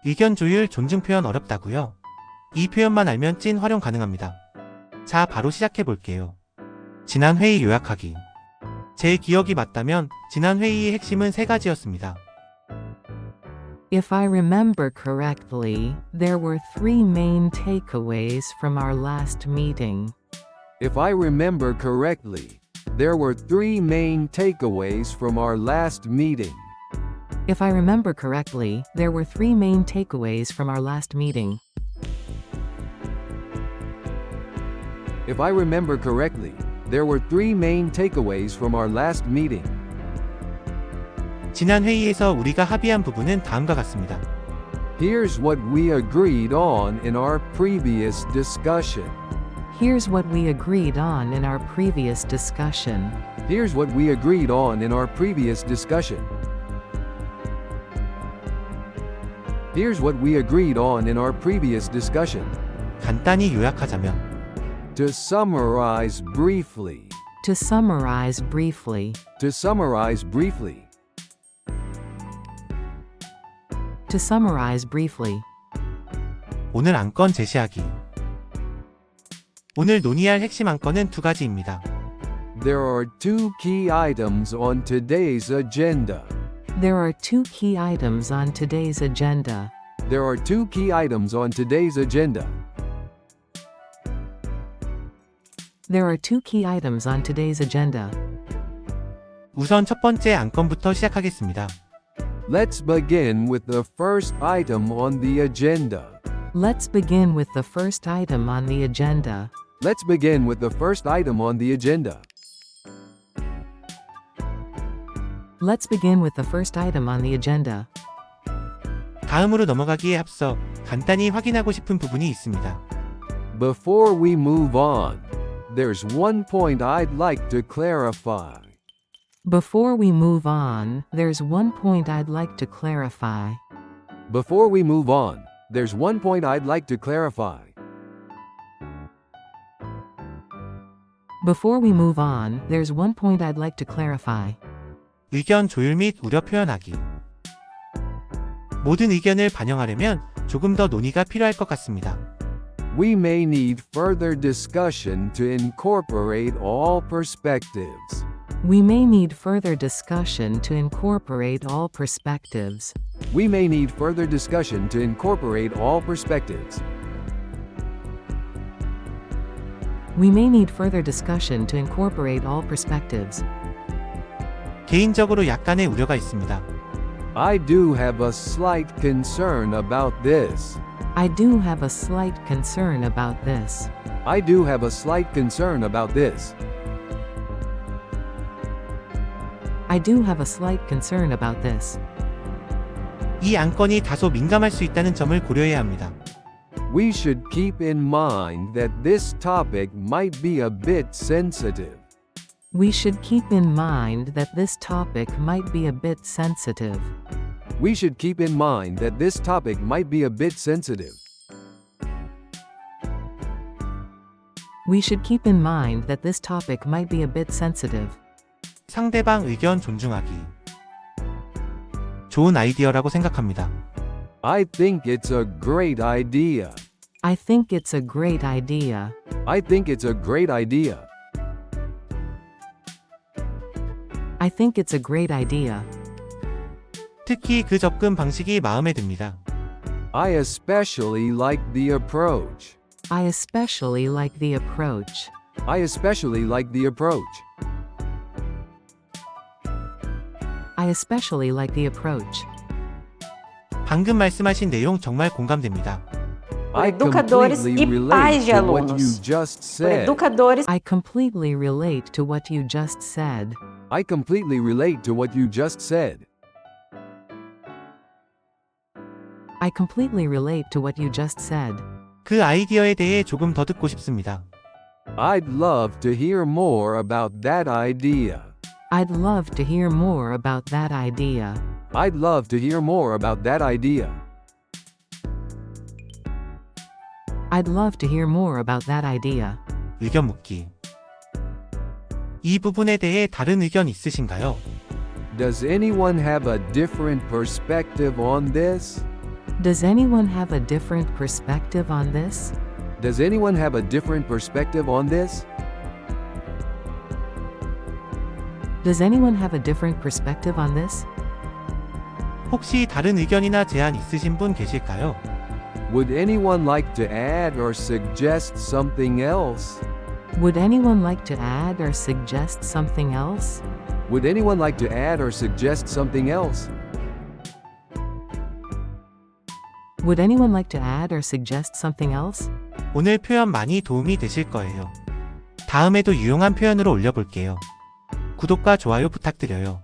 의견 조율, 존중 표현 어렵다고요? 이 표현만 알면 찐 활용 가능합니다. 자, 바로 시작해 볼게요. 지난 회의 요약하기. 제 기억이 맞다면 지난 회의의 핵심은 세 가지였습니다. If I remember correctly, there were three main takeaways from our last meeting. If I remember correctly, there were three main takeaways from our last meeting. If I remember correctly, there were three main takeaways from our last meeting. If I remember correctly, there were three main takeaways from our last meeting. 지난 회의에서 우리가 합의한 부분은 다음과 같습니다. Here's what we agreed on in our previous discussion. Here's what we agreed on in our previous discussion. Here's what we agreed on in our previous discussion. Here's what we agreed on in our previous discussion. 간단히 요약하자면 To summarize briefly. To summarize briefly. To summarize briefly. To summarize briefly. 오늘 안건 제시하기. 오늘 논의할 핵심 안건은 두 가지입니다. There are two key items on today's agenda. There are two key items on today's agenda. There are two key items on today's agenda. There are two key items on today's agenda. 우선 첫 번째 안건부터 시작하겠습니다. Let's begin with the first item on the agenda. Let's begin with the first item on the agenda. Let's begin with the first item on the agenda. Let's begin with the first item on the agenda. 다음으로 넘어가기에 앞서 간단히 확인하고 싶은 부분이 있습니다. Before we move on, there's one point I'd like to clarify. Before we move on, there's one point I'd like to clarify. Before we move on, there's one point I'd like to clarify. Before we move on, there's one point I'd like to clarify. 의견 조율 및 우려 표현하기. 모든 의견을 반영하려면 조금 더 논의가 필요할 것 같습니다. We may need further discussion to incorporate all perspectives. We may need further discussion to incorporate all perspectives. We may need further discussion to incorporate all perspectives. We may need further discussion to incorporate all perspectives. 개인적으로 약간의 우려가 있습니다. I do have a slight concern about this. I do have a slight concern about this. I do have a slight concern about this. I do have a slight concern about this. 이 안건이 다소 민감할 수 있다는 점을 고려해야 합니다. We should keep in mind that this topic might be a bit sensitive. We should keep in mind that this topic might be a bit sensitive. We should keep in mind that this topic might be a bit sensitive. We should keep in mind that this topic might be a bit sensitive. 상대방 의견 존중하기. 좋은 아이디어라고 생각합니다. I think it's a great idea. I think it's a great idea. I think it's a great idea. I think it's a great idea. 특히 그 접근 방식이 마음에 듭니다. I especially like the approach. I especially like the approach. I especially like the approach. I especially like the approach. 방금 말씀하신 내용 정말 공감됩니다. I educadores completely e pais relate de to what you alunos. just Por said. educadores I completely relate to what you just said. I completely relate to what you just said. I completely relate to what you just said. 그 아이디어에 대해 조금 더 듣고 싶습니다. I'd love to hear more about that idea. I'd love to hear more about that idea. I'd love to hear more about that idea. I'd love to hear more about that idea. 의견 묻기. 이 부분에 대해 다른 의견 있으신가요? Does anyone have a different perspective on this? Does anyone have a different perspective on this? Does anyone have a different perspective on this? Does anyone have a different perspective on this? 혹시 다른 의견이나 제안 있으신 분 계실까요? Would anyone like to add or suggest something else? Would anyone like to add or suggest something else? Would anyone like to add or suggest something else? Would anyone like to add or suggest something else? 오늘 표현 많이 도움이 되실 거예요. 다음에도 유용한 표현으로 올려볼게요. 구독과 좋아요 부탁드려요.